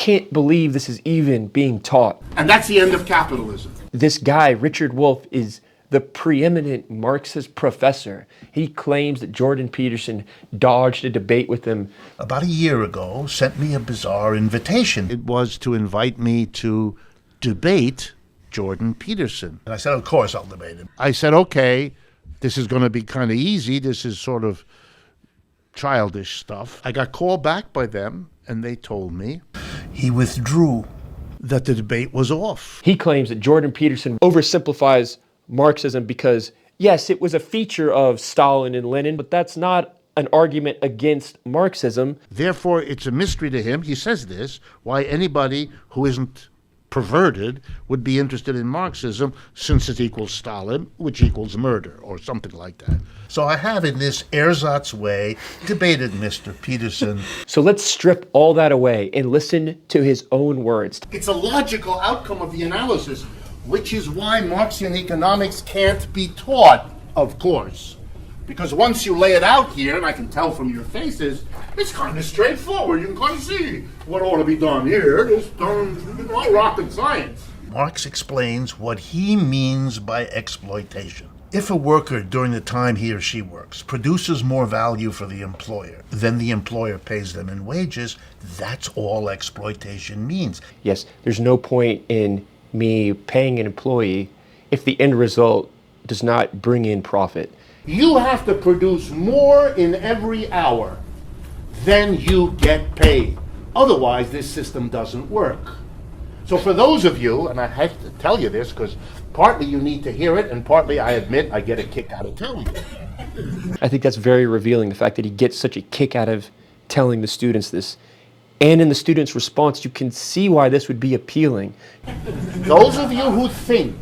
can't believe this is even being taught. And that's the end of capitalism. This guy, Richard Wolff, is the preeminent Marxist professor. He claims that Jordan Peterson dodged a debate with him. About a year ago, sent me a bizarre invitation. It was to invite me to debate Jordan Peterson. And I said, of course I'll debate him. I said, okay, this is going to be kind of easy. This is sort of childish stuff. I got called back by them, and they told me he withdrew, that the debate was off. He claims that Jordan Peterson oversimplifies Marxism because, yes, it was a feature of Stalin and Lenin, but that's not an argument against Marxism. Therefore, it's a mystery to him, he says this, why anybody who isn't perverted would be interested in Marxism, since it equals Stalin, which equals murder, or something like that. So I have, in this ersatz way, debated Mr. Peterson. So let's strip all that away and listen to his own words. It's a logical outcome of the analysis, which is why Marxian economics can't be taught, of course. Because once you lay it out here, and I can tell from your faces, it's kind of straightforward. You can kind of see what ought to be done here. It's not rocket science. Marx explains what he means by exploitation. If a worker, during the time he or she works, produces more value for the employer than the employer pays them in wages, that's all exploitation means. Yes, there's no point in me paying an employee if the end result does not bring in profit. You have to produce more in every hour than you get paid. Otherwise, this system doesn't work. So for those of you, and I have to tell you this because partly you need to hear it and partly I admit I get a kick out of telling you. I think that's very revealing, the fact that he gets such a kick out of telling the students this. And in the students' response, you can see why this would be appealing. Those of you who think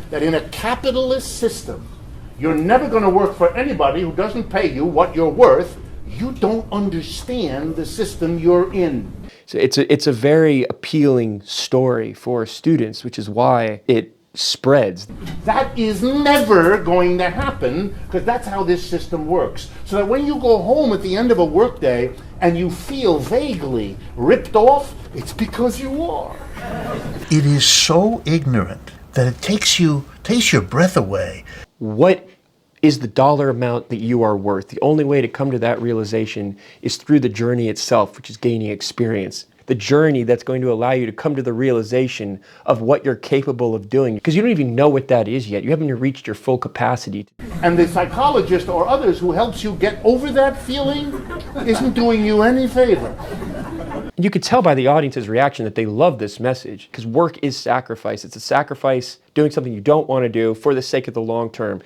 that in a capitalist system, you're never going to work for anybody who doesn't pay you what you're worth, you don't understand the system you're in. So it's a very appealing story for students, which is why it spreads. That is never going to happen because that's how this system works. So that when you go home at the end of a workday and you feel vaguely ripped off, it's because you are. It is so ignorant that it takes your breath away. What is the dollar amount that you are worth? The only way to come to that realization is through the journey itself, which is gaining experience. The journey that's going to allow you to come to the realization of what you're capable of doing, because you don't even know what that is yet. You haven't reached your full capacity. And the psychologist or others who helps you get over that feeling isn't doing you any favor. You could tell by the audience's reaction that they love this message, because work is sacrifice. It's a sacrifice doing something you don't want to do for the sake of the long term.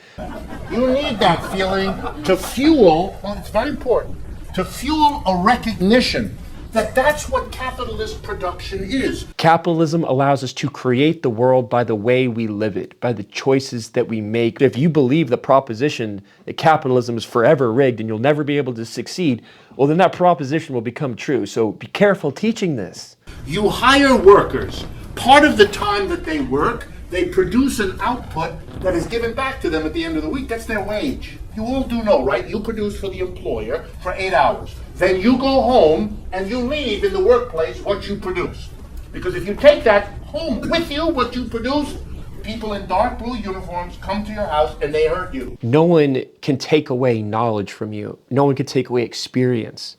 You need that feeling to fuel, well, it's very important, to fuel a recognition that that's what capitalist production is. Capitalism allows us to create the world by the way we live it, by the choices that we make. If you believe the proposition that capitalism is forever rigged and you'll never be able to succeed, well, then that proposition will become true. So be careful teaching this. You hire workers. Part of the time that they work, they produce an output that is given back to them at the end of the week. That's their wage. You all do know, right? You produce for the employer for 8 hours. Then you go home and you leave in the workplace what you produce. Because if you take that home with you, what you produce, people in dark blue uniforms come to your house and they hurt you. No one can take away knowledge from you. No one can take away experience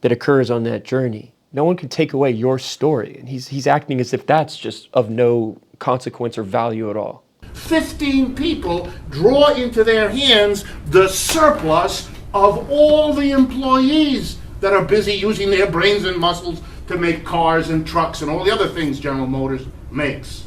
that occurs on that journey. No one can take away your story. And he's acting as if that's just of no consequence or value at all. 15 people draw into their hands the surplus of all the employees that are busy using their brains and muscles to make cars and trucks and all the other things General Motors makes.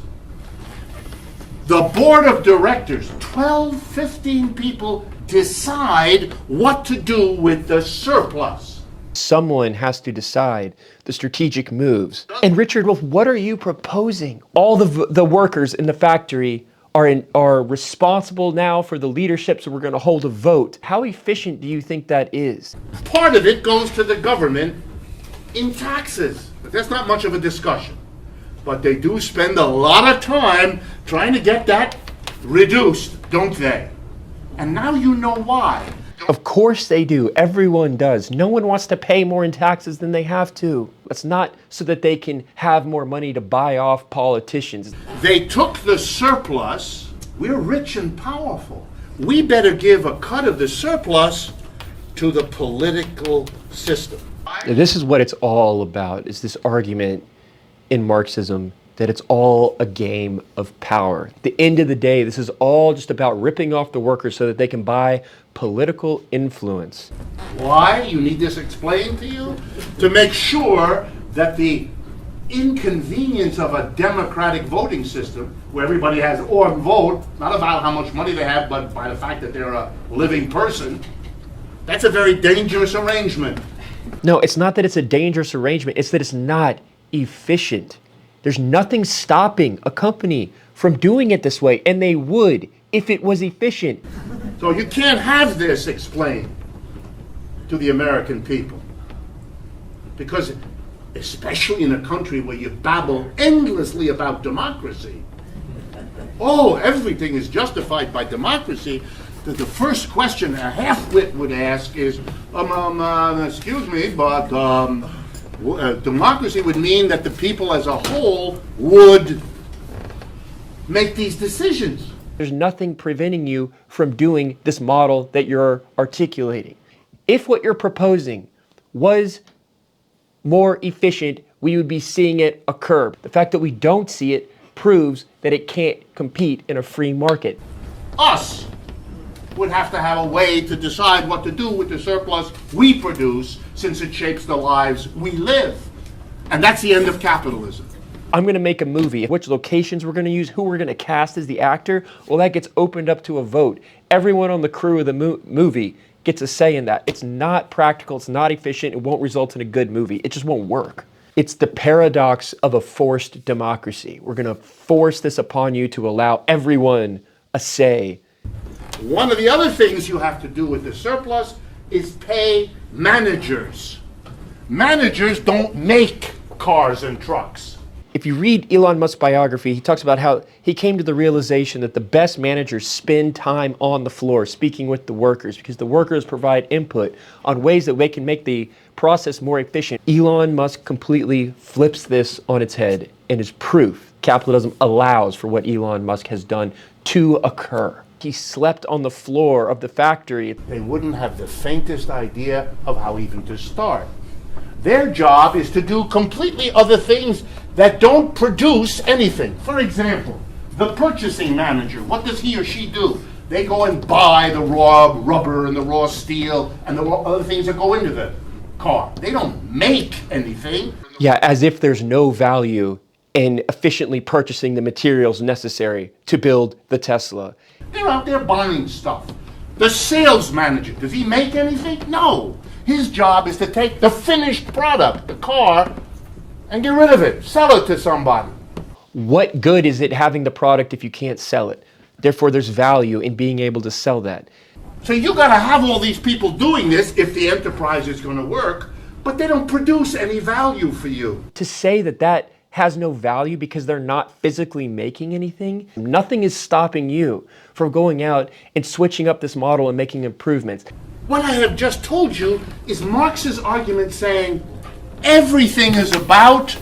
The board of directors, 12, 15 people, decide what to do with the surplus. Someone has to decide the strategic moves. And Richard Wolff, what are you proposing? All the workers in the factory are responsible now for the leadership, so we're going to hold a vote. How efficient do you think that is? Part of it goes to the government in taxes. But that's not much of a discussion. But they do spend a lot of time trying to get that reduced, don't they? And now you know why. Of course they do. Everyone does. No one wants to pay more in taxes than they have to. It's not so that they can have more money to buy off politicians. They took the surplus. We're rich and powerful. We better give a cut of the surplus to the political system. This is what it's all about, is this argument in Marxism that it's all a game of power. At the end of the day, this is all just about ripping off the workers so that they can buy political influence. Why? You need this explained to you? To make sure that the inconvenience of a democratic voting system, where everybody has one vote, not about how much money they have, but by the fact that they're a living person, that's a very dangerous arrangement. No, it's not that it's a dangerous arrangement, it's that it's not efficient. There's nothing stopping a company from doing it this way, and they would if it was efficient. So you can't have this explained to the American people. Because especially in a country where you babble endlessly about democracy, oh, everything is justified by democracy, that the first question a half-wit would ask is, excuse me, but democracy would mean that the people as a whole would make these decisions. There's nothing preventing you from doing this model that you're articulating. If what you're proposing was more efficient, we would be seeing it occur. The fact that we don't see it proves that it can't compete in a free market. Us would have to have a way to decide what to do with the surplus we produce, since it shapes the lives we live. And that's the end of capitalism. I'm going to make a movie. Which locations we're going to use, who we're going to cast as the actor, well, that gets opened up to a vote. Everyone on the crew of the movie gets a say in that. It's not practical, it's not efficient, it won't result in a good movie. It just won't work. It's the paradox of a forced democracy. We're going to force this upon you to allow everyone a say. One of the other things you have to do with the surplus is pay managers. Managers don't make cars and trucks. If you read Elon Musk's biography, he talks about how he came to the realization that the best managers spend time on the floor speaking with the workers, because the workers provide input on ways that they can make the process more efficient. Elon Musk completely flips this on its head and is proof capitalism allows for what Elon Musk has done to occur. He slept on the floor of the factory. They wouldn't have the faintest idea of how even to start. Their job is to do completely other things that don't produce anything. For example, the purchasing manager, what does he or she do? They go and buy the raw rubber and the raw steel and the other things that go into the car. They don't make anything. Yeah, as if there's no value in efficiently purchasing the materials necessary to build the Tesla. They're out there buying stuff. The sales manager, does he make anything? No. His job is to take the finished product, the car, and get rid of it, sell it to somebody. What good is it having the product if you can't sell it? Therefore, there's value in being able to sell that. So you gotta have all these people doing this if the enterprise is gonna work, but they don't produce any value for you. To say that that has no value because they're not physically making anything, nothing is stopping you from going out and switching up this model and making improvements. What I have just told you is Marx's argument saying everything is about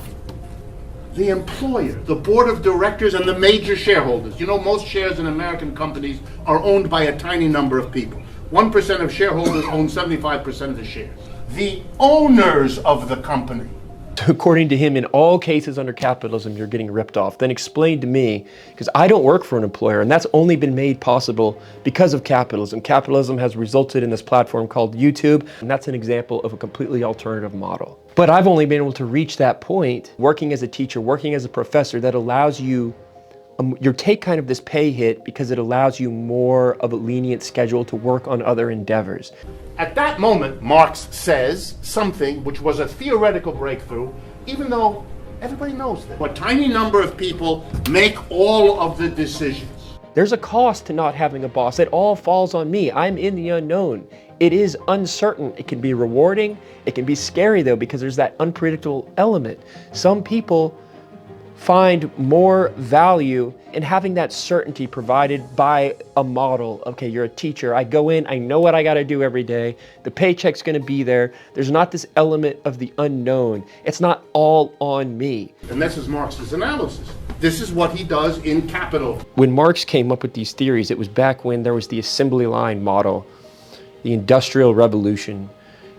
the employer, the board of directors, and the major shareholders. You know, most shares in American companies are owned by a tiny number of people. 1% of shareholders own 75% of the shares. The owners of the company. According to him, in all cases under capitalism, you're getting ripped off. Then explain to me, because I don't work for an employer, and that's only been made possible because of capitalism. Capitalism has resulted in this platform called YouTube, and that's an example of a completely alternative model. But I've only been able to reach that point working as a teacher, working as a professor, that allows you, you take kind of this pay hit because it allows you more of a lenient schedule to work on other endeavors. At that moment, Marx says something which was a theoretical breakthrough, even though everybody knows that. A tiny number of people make all of the decisions. There's a cost to not having a boss. It all falls on me. I'm in the unknown. It is uncertain. It can be rewarding. It can be scary, though, because there's that unpredictable element. Some people find more value in having that certainty provided by a model. Okay, you're a teacher. I go in, I know what I got to do every day. The paycheck's going to be there. There's not this element of the unknown. It's not all on me. And this is Marx's analysis. This is what he does in Capital. When Marx came up with these theories, it was back when there was the assembly line model, the Industrial Revolution.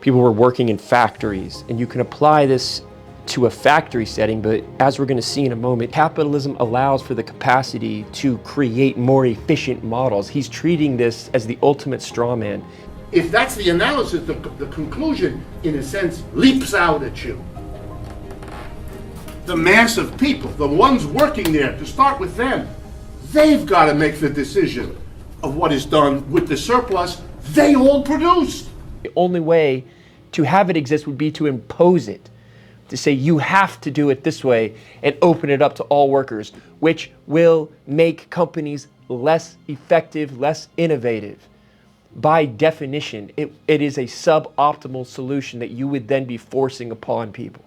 People were working in factories, and you can apply this to a factory setting, but as we're going to see in a moment, capitalism allows for the capacity to create more efficient models. He's treating this as the ultimate straw man. If that's the analysis, the conclusion, in a sense, leaps out at you. The mass of people, the ones working there, to start with them, they've got to make the decision of what is done with the surplus they all produced. The only way to have it exist would be to impose it, to say you have to do it this way and open it up to all workers, which will make companies less effective, less innovative. By definition, it is a suboptimal solution that you would then be forcing upon people.